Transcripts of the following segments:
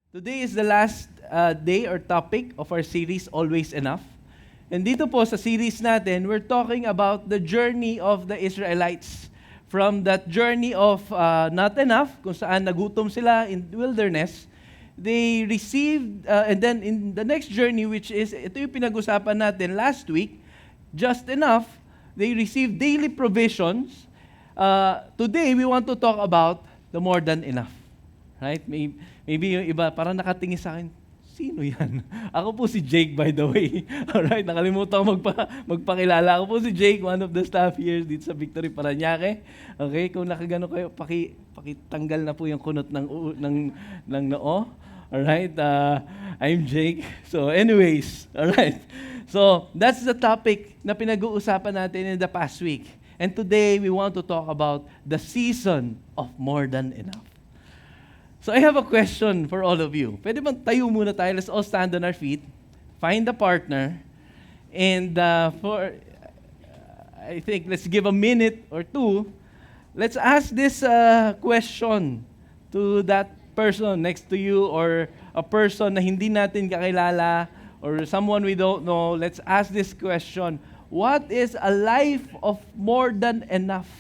Today is the last day or topic of our series, Always Enough. And dito po sa series natin, we're talking about the journey of the Israelites. From that journey of not enough, kung saan nagutom sila in wilderness, they received, and then in the next journey, which is, ito yung pinag-usapan natin last week, just enough, they received daily provisions. Today, we want to talk about the more than enough. Right? Maybe yung iba, parang nakatingin sa akin, sino yan? Ako po si Jake, by the way. Alright, nakalimutan ko magpakilala. Ako po si Jake, one of the staff here dito sa Victory Parañaque. Okay, kung nakagano kayo, pakitanggal na po yung kunot ng noo. Alright, I'm Jake. So anyways, alright. So that's the topic na pinag-uusapan natin in the past week. And today, we want to talk about the season of more than enough. So I have a question for all of you. Pwede bang tayo muna tayo? Let's all stand on our feet. Find a partner. And I think let's give a minute or two. Let's ask this question to that person next to you or a person na hindi natin kakilala or someone we don't know. Let's ask this question. What is a life of more than enough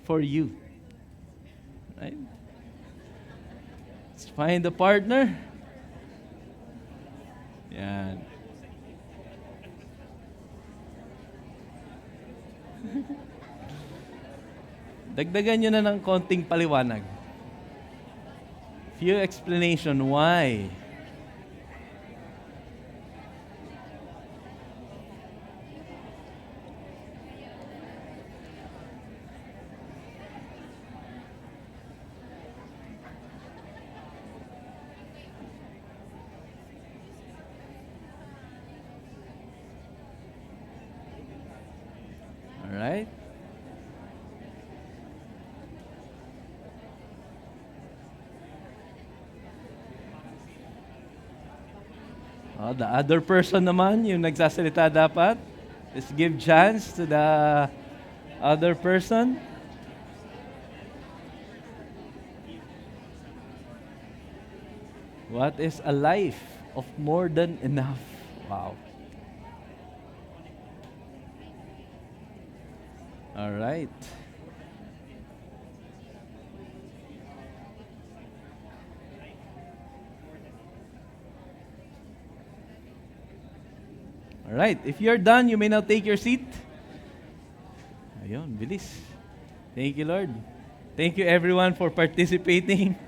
for you? Right? Let's find a partner. Yan. Dagdagan nyo na ng konting paliwanag. Few explanation why. Alright? The other person naman, yung nagsasalita dapat. Let's give chance to the other person. What is a life of more than enough? Wow. All right. All right. If you're done, you may now take your seat. Ayun, bilis. Thank you, Lord. Thank you, everyone, for participating.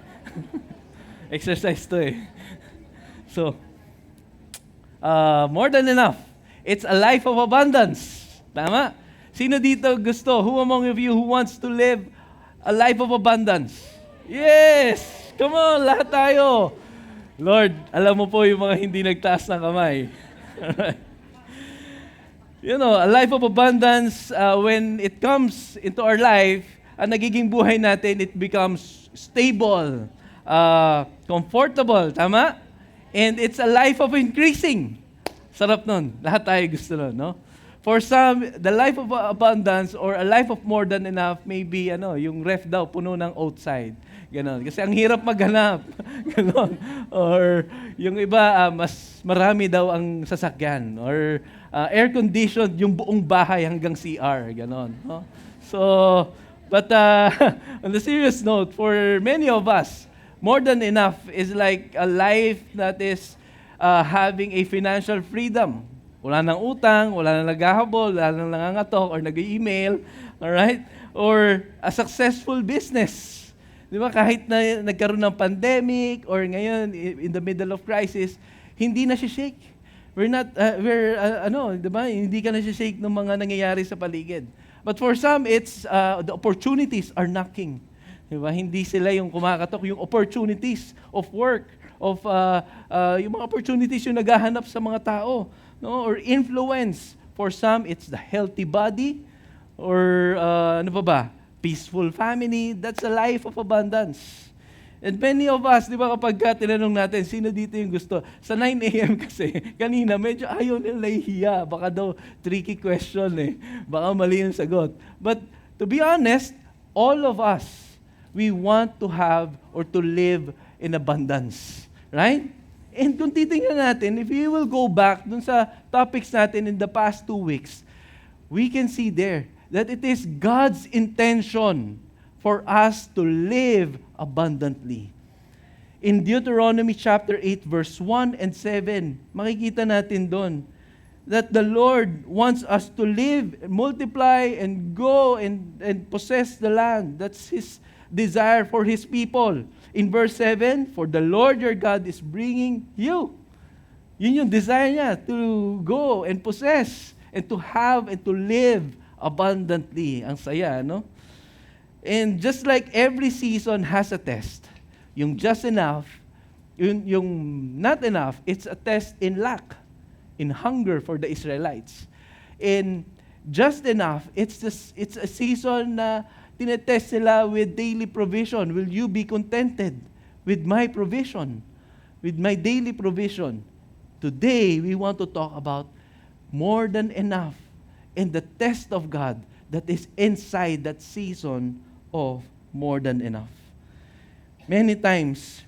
Exercise to eh. So, more than enough. It's a life of abundance. Tama? Sino dito gusto? Who among of you who wants to live a life of abundance? Yes! Come on, lahat tayo. Lord, alam mo po yung mga hindi nagtaas ng kamay. You know, a life of abundance, when it comes into our life, ang nagiging buhay natin, it becomes stable, comfortable, tama? And it's a life of increasing. Sarap nun. Lahat tayo gusto nun, no? For some, the life of abundance or a life of more than enough may be, yung ref daw, puno ng outside. Ganon. Kasi ang hirap maghanap. Ganon. Or yung iba, mas marami daw ang sasakyan. Or air-conditioned yung buong bahay hanggang CR. Ganon. No? So, but on the serious note, for many of us, more than enough is like a life that is having a financial freedom. Wala nang utang, wala nang naghahabol, wala nang nangangatok or nag-email, alright? Or a successful business. Di ba? Kahit na nagkaroon ng pandemic or ngayon in the middle of crisis, hindi na shake. Di ba? Hindi ka na shake ng mga nangyayari sa paligid. But for some, it's the opportunities are knocking. Di ba? Hindi sila yung kumakatok, yung opportunities of work, of yung mga opportunities yung naghahanap sa mga tao. No, or influence. For some, it's the healthy body, or peaceful family. That's a life of abundance. And many of us, di ba kapag tinanong natin, sino dito yung gusto? Sa 9 a.m. kasi, kanina medyo ayaw nila nahihiya. Baka daw tricky question eh. Baka mali yung sagot. But to be honest, all of us, we want to have or to live in abundance. Right? And kung titingnan natin, if we will go back dun sa topics natin in the past 2 weeks, we can see there that it is God's intention for us to live abundantly. In Deuteronomy chapter 8, verse 1 and 7, makikita natin doon that the Lord wants us to live, multiply, and go and possess the land. That's His desire for His people. In verse 7, for the Lord your God is bringing you. Yun yung desire niya, to go and possess and to have and to live abundantly. Ang saya, no? And just like every season has a test, yung just enough, yung not enough, it's a test in lack, in hunger for the Israelites. And just enough, it's a season na tinetest sila with daily provision. Will you be contented with my provision? With my daily provision? Today, we want to talk about more than enough and the test of God that is inside that season of more than enough. Many times,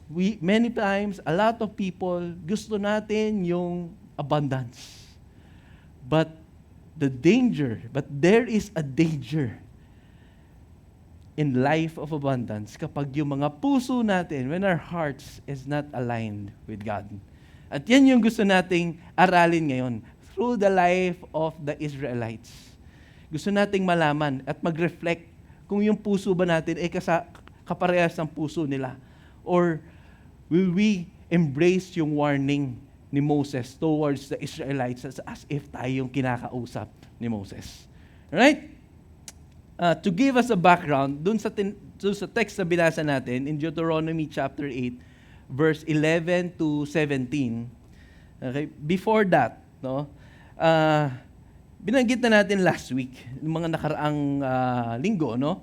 a lot of people, gusto natin yung abundance. But there is a danger in life of abundance kapag yung mga puso natin, when our hearts is not aligned with God. At yan yung gusto nating aralin ngayon through the life of the Israelites. Gusto nating malaman at mag-reflect kung yung puso ba natin ay kaparehas ng puso nila. Or will we embrace yung warning ni Moses towards the Israelites as if tayo yung kinakausap ni Moses. Alright? To give us a background, dun sa text na binasa natin in Deuteronomy chapter 8, verse 11 to 17. Okay? Before that, no? Binanggit na natin last week, yung mga nakaraang linggo, no?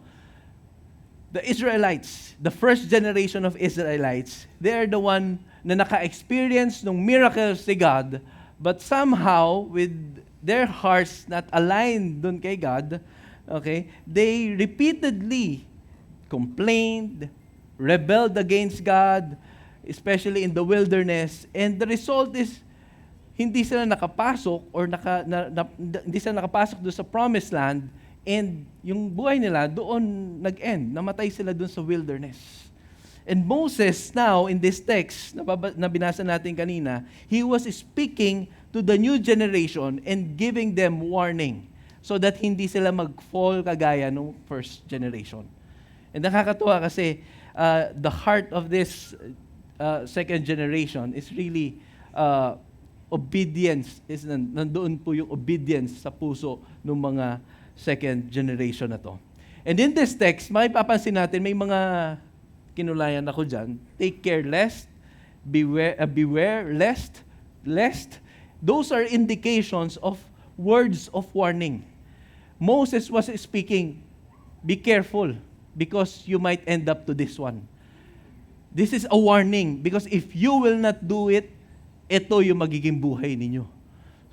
The Israelites, the first generation of Israelites, they are the one na naka-experience ng miracles ni God, but somehow, with their hearts not aligned dun kay God, okay, they repeatedly complained, rebelled against God, especially in the wilderness, and the result is hindi sila nakapasok or hindi sila nakapasok doon sa promised land, and yung buhay nila doon nag-end. Namatay sila doon sa wilderness. And Moses now, in this text na binasa natin kanina, he was speaking to the new generation and giving them warning so that hindi sila mag-fall kagaya ng first generation. And nakakatuwa kasi the heart of this second generation is really obedience. Nandoon po yung obedience sa puso ng mga second generation na to. And in this text, mapapansin natin, may mga kinulayan ako dyan. Take care lest, beware lest. Those are indications of words of warning. Moses was speaking, be careful because you might end up to this one. This is a warning because if you will not do it, ito yung magiging buhay ninyo.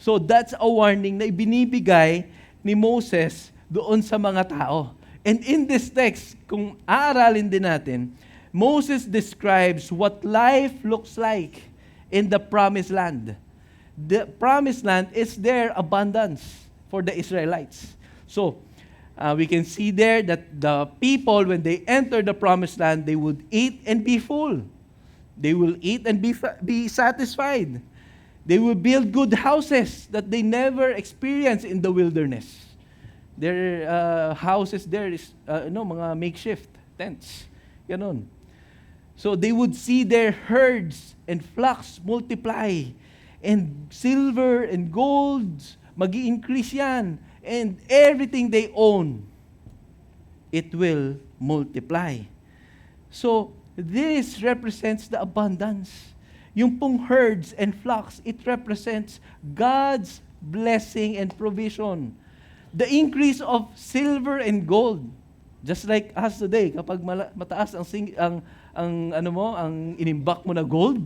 So that's a warning na ibinibigay ni Moses doon sa mga tao. And in this text, kung aaralin din natin, Moses describes what life looks like in the promised land. The promised land is their abundance for the Israelites. So, we can see there that the people, when they enter the promised land, they would eat and be full. They will eat and be satisfied. They will build good houses that they never experienced in the wilderness. Their houses there is, mga makeshift tents. Ganon. So they would see their herds and flocks multiply. And silver and gold, mag-i-increase yan. And everything they own, it will multiply. So, this represents the abundance. Yung pong herds and flocks, it represents God's blessing and provision. The increase of silver and gold, just like us today, kapag mataas ang inimbak mo na gold,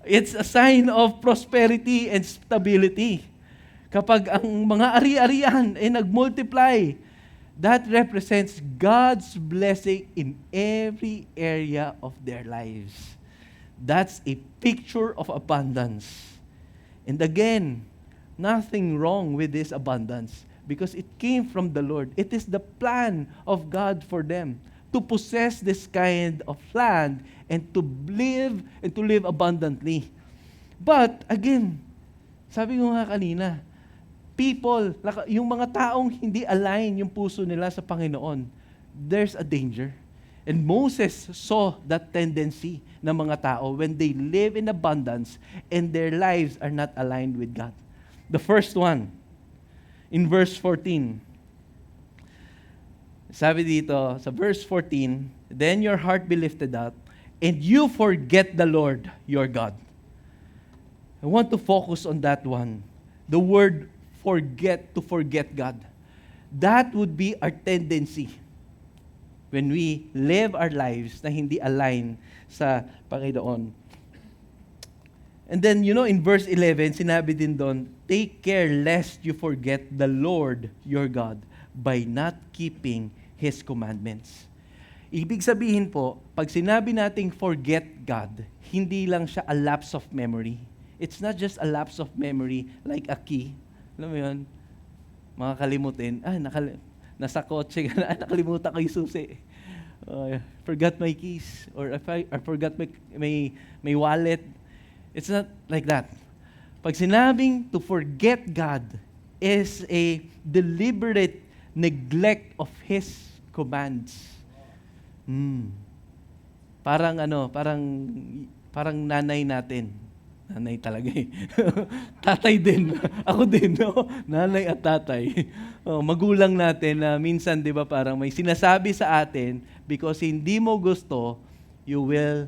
it's a sign of prosperity and stability. Kapag ang mga ari-arian ay nag-multiply, that represents God's blessing in every area of their lives. That's a picture of abundance. And again, nothing wrong with this abundance because it came from the Lord. It is the plan of God for them to possess this kind of land and to live abundantly. But again, sabi ko nga kanina, yung mga taong hindi align yung puso nila sa Panginoon, there's a danger. And Moses saw that tendency ng mga tao when they live in abundance and their lives are not aligned with God. The first one, in verse 14. Sabi dito, sa verse 14, then your heart be lifted up and you forget the Lord your God. I want to focus on that one. The word to forget God. That would be our tendency when we live our lives na hindi align sa Panginoon. And then, in verse 11, sinabi din doon, take care lest you forget the Lord your God by not keeping His commandments. Ibig sabihin po, pag sinabi nating forget God, hindi lang siya a lapse of memory. It's not just a lapse of memory like a key. Alam mo yun? Makakalimutin. Nasa kotse ka na, nakalimutan ko yung susi. Forgot my keys. Or if I forgot my wallet. It's not like that. Pag sinabing to forget God is a deliberate neglect of His commands. Parang nanay natin. Nanay talaga eh. Tatay din. Ako din, no? Nanay at tatay. Magulang natin na minsan, di ba, parang may sinasabi sa atin because hindi mo gusto, you will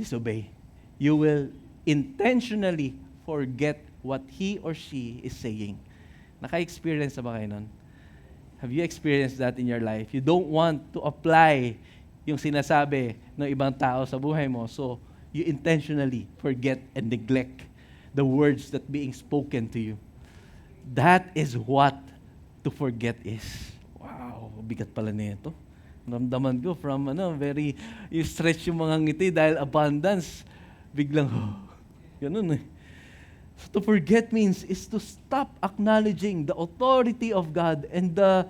disobey. You will intentionally forget what he or she is saying. Naka-experience na ba kayo nun? Have you experienced that in your life? You don't want to apply yung sinasabi ng ibang tao sa buhay mo, so you intentionally forget and neglect the words that being spoken to you. That is what to forget is. Wow, bigat pala nito. Namdaman ko from you stretch yung mga ngiti dahil abundance. Biglang, ganun eh. So to forget means is to stop acknowledging the authority of God and the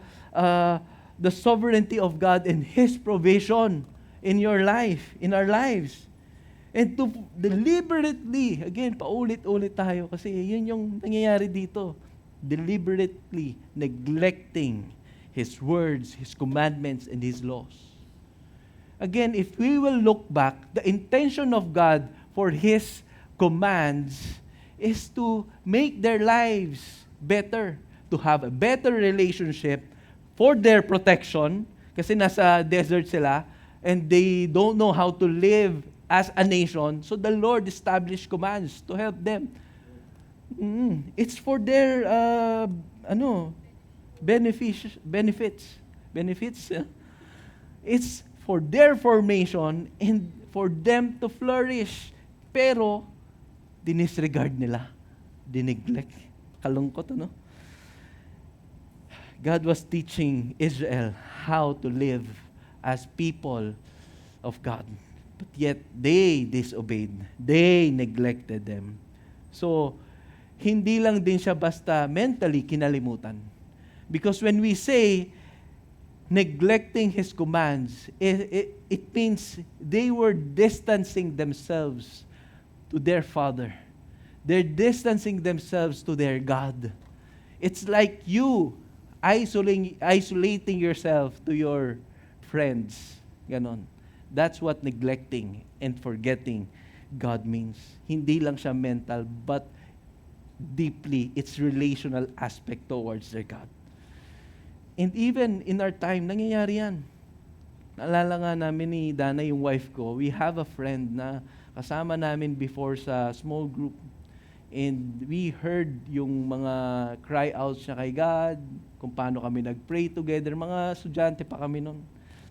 sovereignty of God and His provision in your life, in our lives. And to deliberately, again, paulit-ulit tayo kasi yun yung nangyayari dito. Deliberately neglecting His words, His commandments, and His laws. Again, if we will look back, the intention of God for His commands is to make their lives better, to have a better relationship for their protection, kasi nasa desert sila, and they don't know how to live as a nation, so the Lord established commands to help them. It's for their benefits. It's for their formation and for them to flourish. Pero dinisregard nila, dineglect. Kalungkot, ano? God was teaching Israel how to live as people of God. But yet, they disobeyed. They neglected them. So, hindi lang din siya basta mentally kinalimutan. Because when we say neglecting His commands, it means they were distancing themselves to their Father. They're distancing themselves to their God. It's like you isolating yourself to your friends. Ganon. That's what neglecting and forgetting God means. Hindi lang siya mental, but deeply, it's relational aspect towards their God. And even in our time, nangyayari yan. Naalala nga namin ni Dana, yung wife ko, we have a friend na kasama namin before sa small group. And we heard yung mga cry outs niya kay God, kung paano kami nag-pray together. Mga estudyante pa kami nun.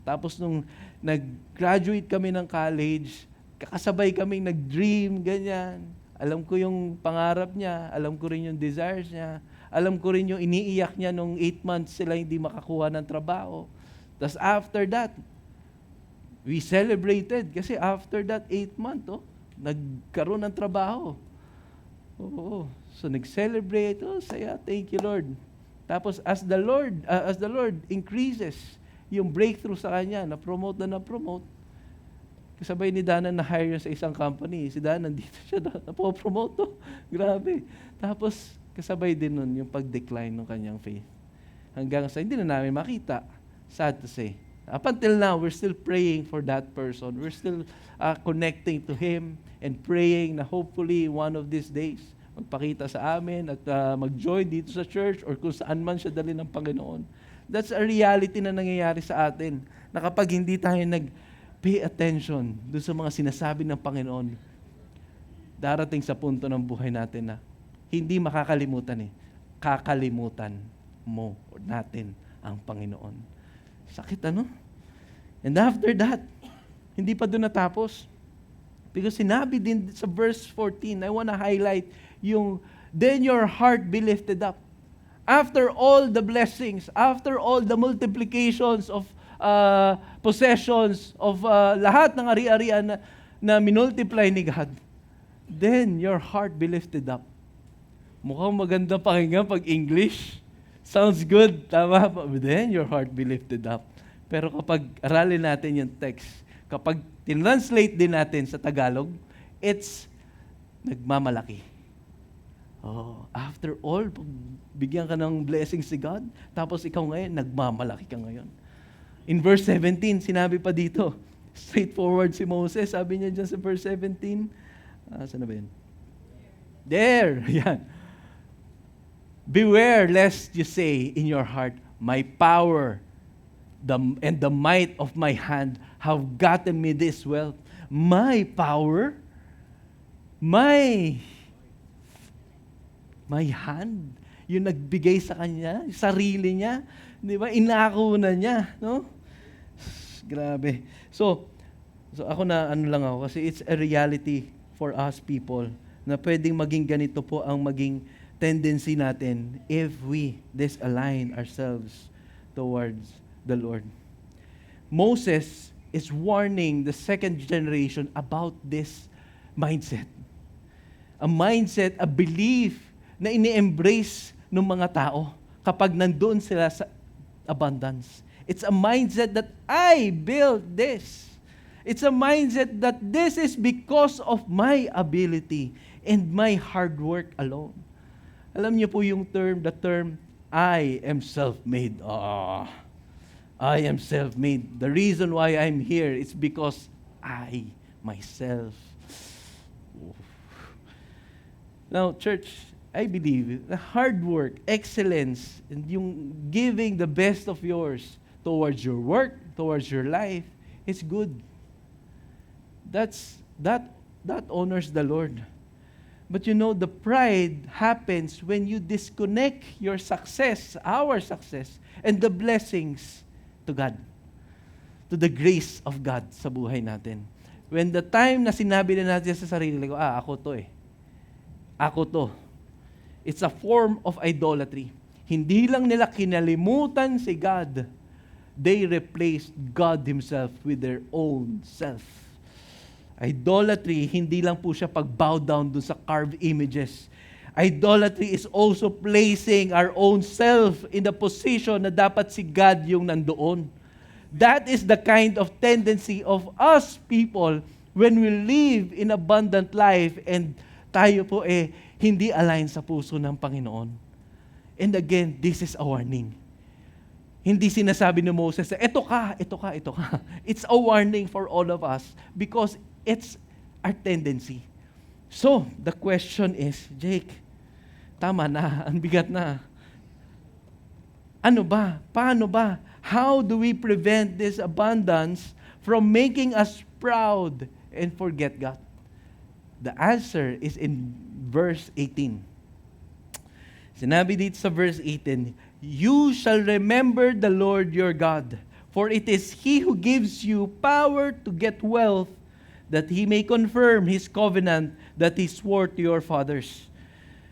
Tapos nung nag-graduate kami ng college, kakasabay kaming nag-dream, ganyan. Alam ko yung pangarap niya, alam ko rin yung desires niya, alam ko rin yung iniiyak niya nung 8 months sila hindi makakuha ng trabaho. Tapos after that, We celebrated kasi after that 8 month, nagkaroon ng trabaho. Oo. So nag-celebrate, saya, thank you Lord. Tapos as the Lord increases yung breakthrough sa kanya, na-promote, kasabay ni Dana na-hire sa isang company. Si Dana, nandito siya, napopromote to. Grabe. Tapos kasabay din nun yung pag-decline ng kanyang faith. Hanggang sa hindi na namin makita. Sad to say. Up until now, we're still praying for that person. We're still connecting to him and praying na hopefully one of these days, magpakita sa amin at mag-join dito sa church or kung saan man siya dali ng Panginoon. That's a reality na nangyayari sa atin. Na kapag hindi tayo nag-pay attention doon sa mga sinasabi ng Panginoon, darating sa punto ng buhay natin na hindi makakalimutan kakalimutan mo o natin ang Panginoon. Sakit And after that, hindi pa doon natapos. Because sinabi din sa verse 14, I want to highlight yung, then your heart be lifted up. After all the blessings, after all the multiplications of possessions, of lahat ng ari-arian na minultiply ni God, then your heart be lifted up. Mukhang maganda pakinggan pag English. Sounds good, tama? Then your heart be lifted up. Pero kapag aralin natin yung text, kapag tinranslate din natin sa Tagalog, it's nagmamalaki. After all, bigyan ka ng blessings si God, tapos ikaw ngayon, nagmamalaki ka ngayon. In verse 17, sinabi pa dito, straightforward si Moses, sabi niya dyan sa verse 17, saan na ba yun? There, yan. Beware lest you say in your heart, my power and the might of my hand have gotten me this wealth. My power? My hand? Yung nagbigay sa kanya, yung sarili niya, di ba? Inako na niya, no? Grabe. So ako na lang ako kasi it's a reality for us people na pwedeng maging ganito po ang maging tendency natin if we disalign ourselves towards the Lord. Moses is warning the second generation about this mindset. A mindset, a belief na ini-embrace ng mga tao kapag nandoon sila sa abundance. It's a mindset that I built this. It's a mindset that this is because of my ability and my hard work alone. Alam niyo po yung the term, I am self-made. I am self-made. The reason why I'm here is because I, myself. Now, church, I believe the hard work, excellence, and yung giving the best of yours towards your work, towards your life, is good. That honors the Lord. But the pride happens when you disconnect your success, our success, and the blessings to God, to the grace of God sa buhay natin. When the time na sinabi na natin sa sarili ko, ako to Ako to. It's a form of idolatry. Hindi lang nila kinalimutan si God. They replaced God Himself with their own self. Idolatry, hindi lang po siya pag-bow down dun sa carved images. Idolatry is also placing our own self in the position na dapat si God yung nandoon. That is the kind of tendency of us people when we live in abundant life and tayo po hindi align sa puso ng Panginoon. And again, this is a warning. Hindi sinasabi ni Moses, ito ka. It's a warning for all of us because it's our tendency. So, the question is, Jake, tama na, ang bigat na. Ano ba? Paano ba? How do we prevent this abundance from making us proud and forget God? The answer is in verse 18. Sinabi dito sa verse 18, you shall remember the Lord your God, for it is He who gives you power to get wealth, that He may confirm His covenant that He swore to your fathers,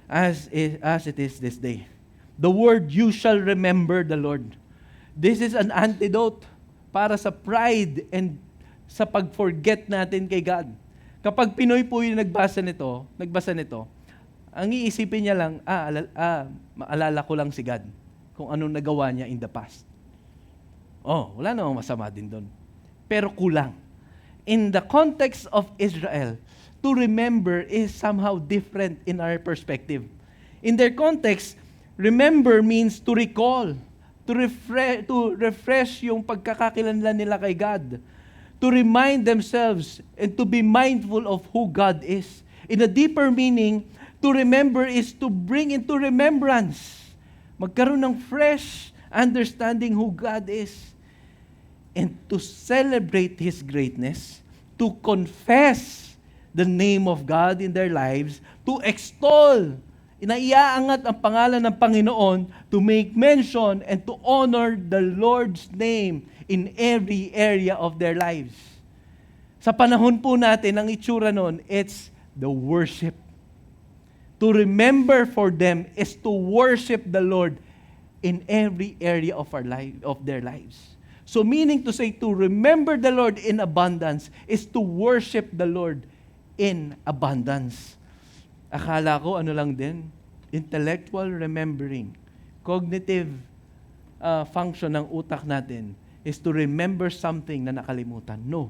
as it is this day. The word, you shall remember the Lord. This is an antidote para sa pride and sa pag-forget natin kay God. Kapag Pinoy po yung nagbasa nito, ang iisipin niya lang, maalala ko lang si God, kung anong nagawa niya in the past. Wala namang masama din doon. Pero kulang. In the context of Israel, to remember is somehow different in our perspective. In their context, remember means to recall, to refresh yung pagkakakilanlan nila kay God, to remind themselves and to be mindful of who God is. In a deeper meaning, to remember is to bring into remembrance. Magkaroon ng fresh understanding who God is. And to celebrate His greatness, to confess the name of God in their lives, to extol, inaiaangat ang pangalan ng Panginoon, to make mention and to honor the Lord's name in every area of their lives. Sa panahon po natin, ang itsura nun, it's the worship. To remember for them is to worship the Lord in every area of their lives. So meaning to say, to remember the Lord in abundance is to worship the Lord in abundance. Akala ko lang din, intellectual remembering, cognitive function ng utak natin is to remember something na nakalimutan. No.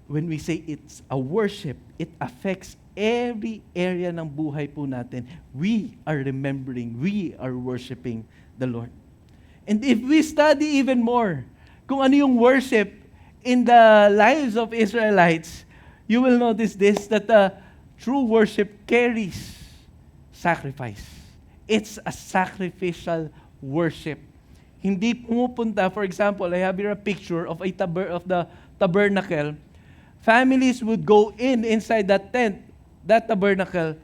When we say it's a worship, it affects every area ng buhay po natin. We are remembering, we are worshiping the Lord. And if we study even more kung ano yung worship in the lives of Israelites, you will notice this, that true worship carries sacrifice. It's a sacrificial worship. Hindi pumupunta, for example, I have here a picture of the tabernacle. Families would go inside that tent, that tabernacle,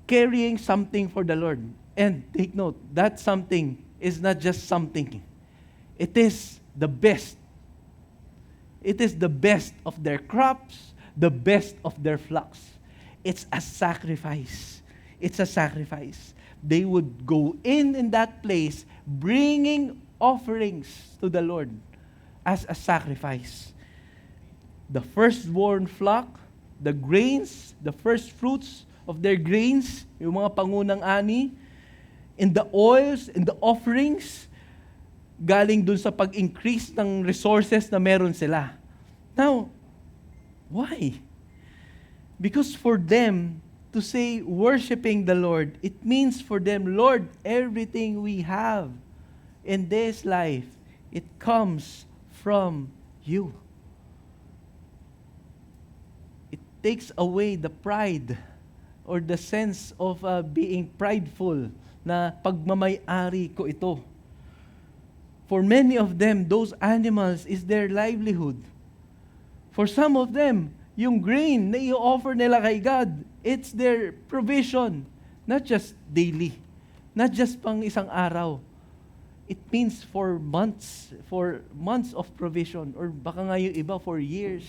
carrying something for the Lord. And take note, that something is not just something. It is the best. It is the best of their crops, the best of their flocks. It's a sacrifice. It's a sacrifice. They would go in that place bringing offerings to the Lord as a sacrifice. The firstborn flock, the grains, the first fruits of their grains, yung mga pangunang ani, in the oils, in the offerings, galing dun sa pag-increase ng resources na meron sila. Now, why? Because for them to say worshiping the Lord, it means for them, Lord, everything we have in this life, it comes from you. It takes away the pride or the sense of being prideful na pagmamay-ari ko ito. For many of them, those animals is their livelihood. For some of them, yung grain na i-offer nila kay God, it's their provision. Not just daily. Not just pang isang araw. It means for months of provision. Or baka nga yung iba for years.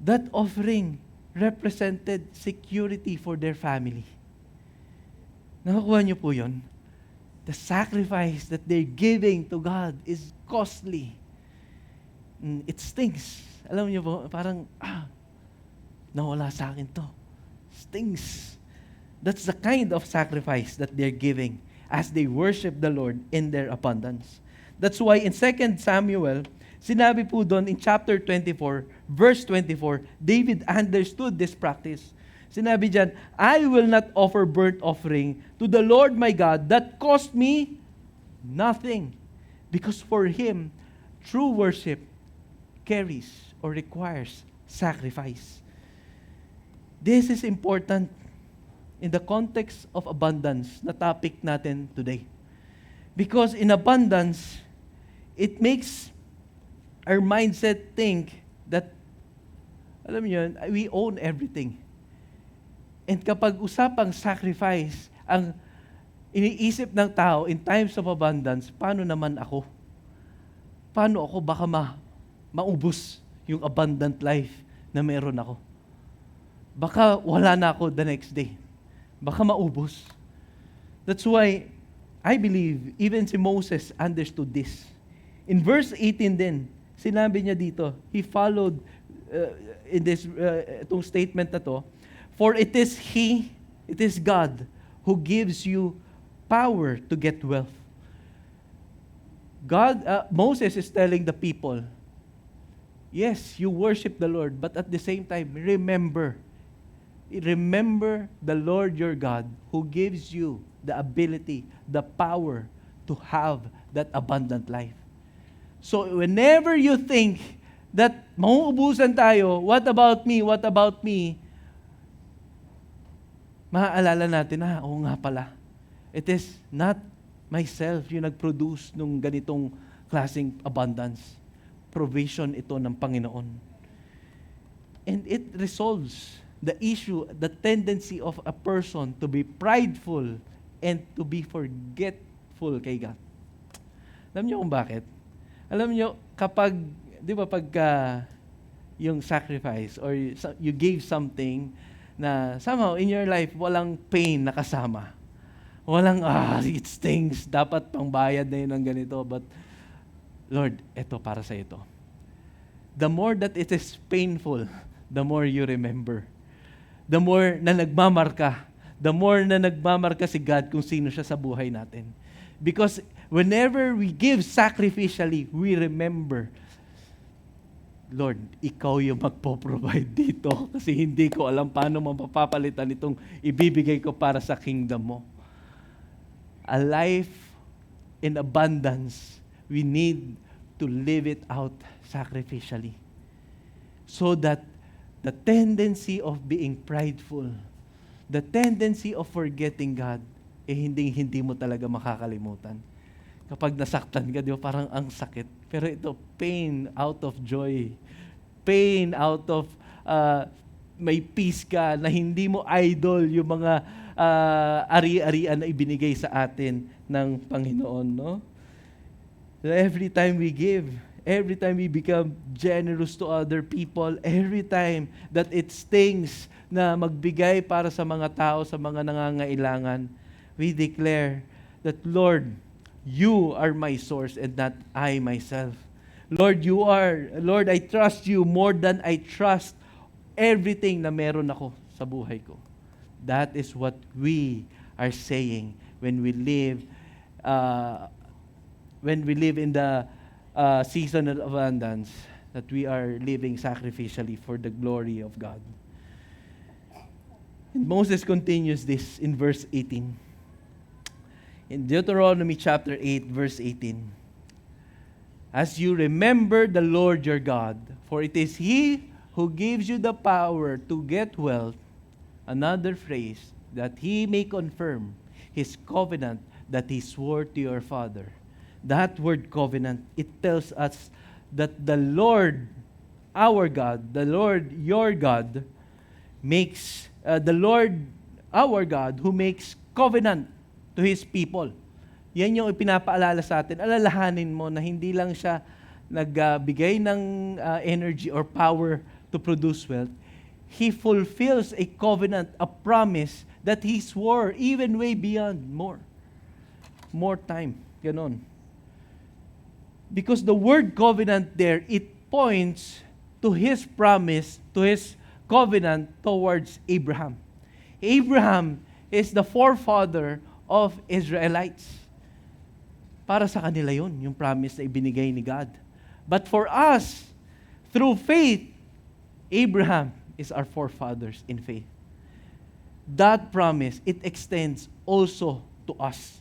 That offering represented security for their family. Nakakuha niyo po yun? The sacrifice that they're giving to God is costly. It stings. Alam niyo po, parang, nawala sa akin to. Stings. That's the kind of sacrifice that they're giving as they worship the Lord in their abundance. That's why in 2 Samuel, sinabi po doon in chapter 24, verse 24, David understood this practice. Sinabi diyan, I will not offer burnt offering to the Lord my God that cost me nothing. Because for Him, true worship carries or requires sacrifice. This is important in the context of abundance na topic natin today. Because in abundance, it makes our mindset think that, alam niyo, we own everything. And kapag usapang sacrifice, ang iniisip ng tao in times of abundance, paano naman ako? Paano ako baka maubos yung abundant life na meron ako? Baka wala na ako the next day. Baka maubos. That's why I believe even si Moses understood this. In verse 18 din, Sinabi niya dito, he followed in this itong statement na to, for it is God who gives you power to get wealth. Moses is telling the people, yes, you worship the Lord, but at the same time, remember the Lord your God who gives you the ability, the power to have that abundant life. So whenever you think that mauubusan tayo, what about me, maaalala natin, oo nga pala, it is not myself yung nag-produce nung ganitong klaseng abundance. Provision ito ng Panginoon. And it resolves the issue, the tendency of a person to be prideful and to be forgetful kay God. Alam niyo kung bakit? Alam niyo, kapag, di ba pagka yung sacrifice or you gave something na somehow in your life walang pain na kasama. Walang, it stings, dapat pangbayad na yun ng ganito. But, Lord, ito para sa ito. The more that it is painful, the more you remember. The more na nagmamarka si God kung sino siya sa buhay natin. Because whenever we give sacrificially, we remember, Lord, ikaw yung magpo-provide dito kasi hindi ko alam paano mapapalitan itong ibibigay ko para sa kingdom mo. A life in abundance, we need to live it out sacrificially. So that the tendency of being prideful, the tendency of forgetting God, hindi mo talaga makakalimutan. Kapag nasaktan ka, di ba, parang ang sakit. Pero ito, pain out of joy. Pain out of may peace ka na hindi mo idol yung mga ari-arian na ibinigay sa atin ng Panginoon, no? So every time we give, every time we become generous to other people, every time that it stings na magbigay para sa mga tao, sa mga nangangailangan, we declare that, Lord, you are my source and not I myself. Lord, I trust you more than I trust everything na meron ako sa buhay ko. That is what we are saying when we live in the season of abundance, that we are living sacrificially for the glory of God. And Moses continues this in verse 18. In Deuteronomy chapter 8, verse 18. As you remember the Lord your God, for it is He who gives you the power to get wealth, another phrase, that He may confirm His covenant that He swore to your father. That word covenant, it tells us that the Lord, our God, the Lord, your God, makes, the Lord, our God, who makes covenant to His people. Yan yung ipinapaalala sa atin. Alalahanin mo na hindi lang siya nagbigay ng energy or power to produce wealth. He fulfills a covenant, a promise that He swore even way beyond more time. Ganon. Because the word covenant there, it points to His promise, to His covenant towards Abraham. Abraham is the forefather of Israelites. Para sa kanila yun, yung promise na ibinigay ni God. But for us, through faith, Abraham is our forefathers in faith. That promise, it extends also to us.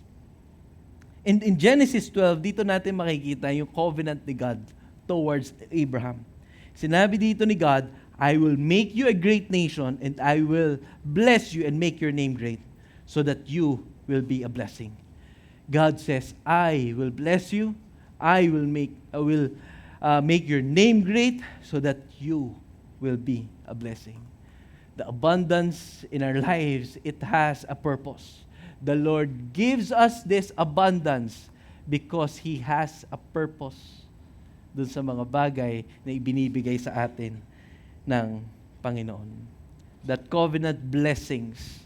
And in Genesis 12, dito natin makikita yung covenant ni God towards Abraham. Sinabi dito ni God, I will make you a great nation and I will bless you and make your name great so that you will be a blessing. God says, I will bless you. I will make your name great so that you will be a blessing. The abundance in our lives, it has a purpose. The Lord gives us this abundance because He has a purpose dun sa mga bagay na ibinibigay sa atin ng Panginoon. That covenant blessings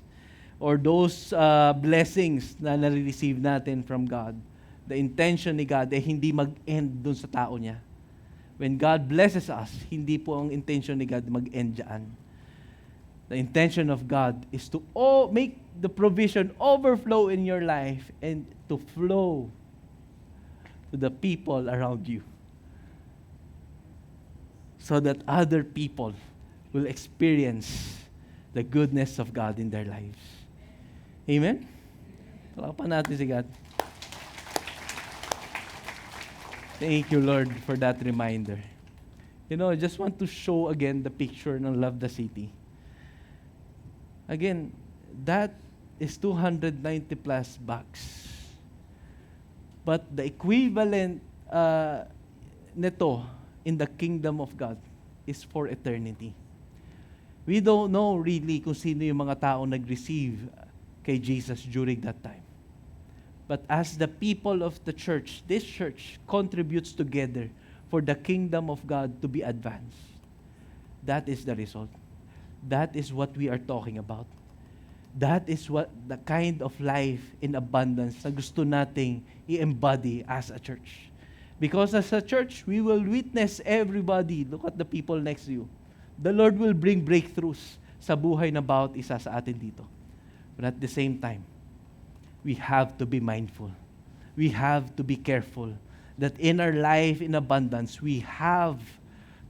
or those blessings na nare-receive natin from God, the intention ni God ay hindi mag-end dun sa tao niya. When God blesses us, hindi po ang intention ni God mag-end dyan. The intention of God is to make the provision overflow in your life and to flow to the people around you, so that other people will experience the goodness of God in their lives. Amen? Palapakan natin si God. Thank you, Lord, for that reminder. You know, I just want to show again the picture ng Love the City. Again, that is 290 plus bucks. But the equivalent nito in the kingdom of God is for eternity. We don't know really kung sino yung mga tao nag-receive kay Jesus during that time. But as the people of the church, this church contributes together for the kingdom of God to be advanced. That is the result. That is what we are talking about. That is what the kind of life in abundance na gusto nating i-embody as a church. Because as a church, we will witness everybody. Look at the people next to you. The Lord will bring breakthroughs sa buhay na bawat isa sa atin dito. But at the same time, we have to be mindful. We have to be careful that in our life in abundance, we have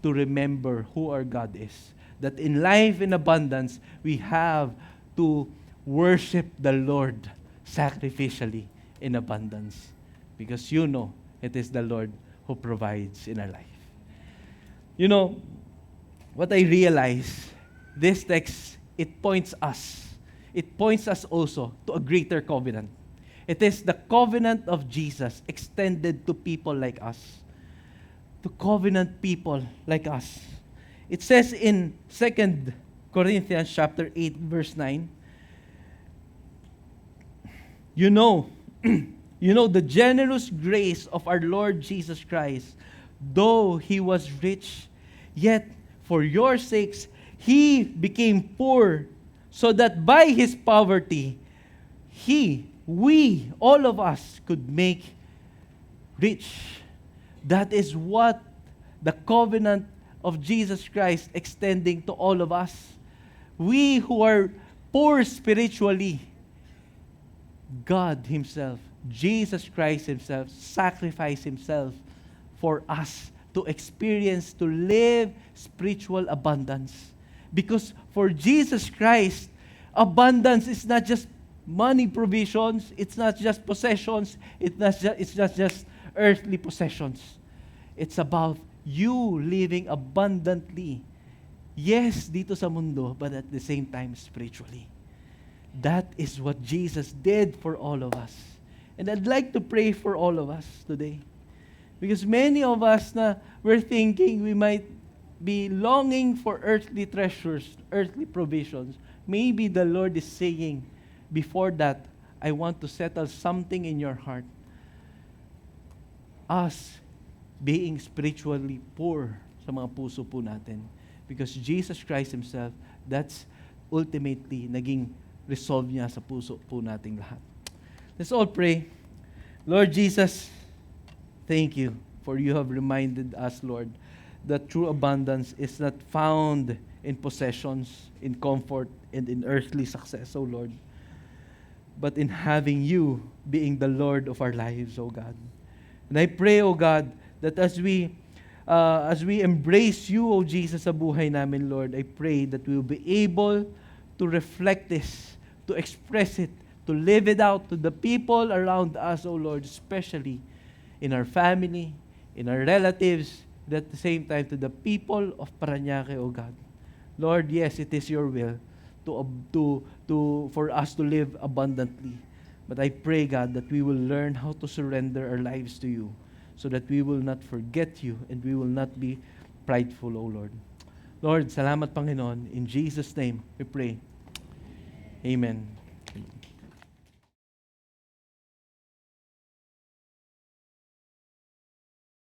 to remember who our God is. That in life in abundance, we have to worship the Lord sacrificially in abundance. Because you know, it is the Lord who provides in our life. You know, what I realize, this text, it points us also to a greater covenant. It is the covenant of Jesus extended to people like us, to covenant people like us. It says in 2 Corinthians chapter 8, verse 9, you know the generous grace of our Lord Jesus Christ, though He was rich, yet for your sakes He became poor, so that by His poverty, we, all of us, could make rich. That is what the covenant of Jesus Christ extending to all of us. We who are poor spiritually, God Himself, Jesus Christ Himself, sacrificed Himself for us to experience, to live spiritual abundance. Because for Jesus Christ, abundance is not just money provisions, it's not just possessions, it's not just earthly possessions. It's about you living abundantly. Yes, dito sa mundo, but at the same time spiritually. That is what Jesus did for all of us. And I'd like to pray for all of us today. Because many of us we're thinking we might be longing for earthly treasures, earthly provisions. Maybe the Lord is saying, before that, I want to settle something in your heart. Us being spiritually poor sa mga puso po natin. Because Jesus Christ Himself, that's ultimately naging resolve niya sa puso po nating lahat. Let's all pray. Lord Jesus, thank you for you have reminded us, Lord, that true abundance is not found in possessions, in comfort, and in earthly success, O Lord, but in having you being the Lord of our lives, O God. And I pray, O God, that as we embrace you, O Jesus, sa buhay namin, Lord, I pray that we will be able to reflect this, to express it, to live it out to the people around us, O Lord, especially in our family, in our relatives, and at the same time to the people of Parañaque, O God. Lord, yes, it is your will for us to live abundantly. But I pray, God, that we will learn how to surrender our lives to you so that we will not forget you and we will not be prideful, O Lord. Lord, salamat, Panginoon. In Jesus' name we pray. Amen.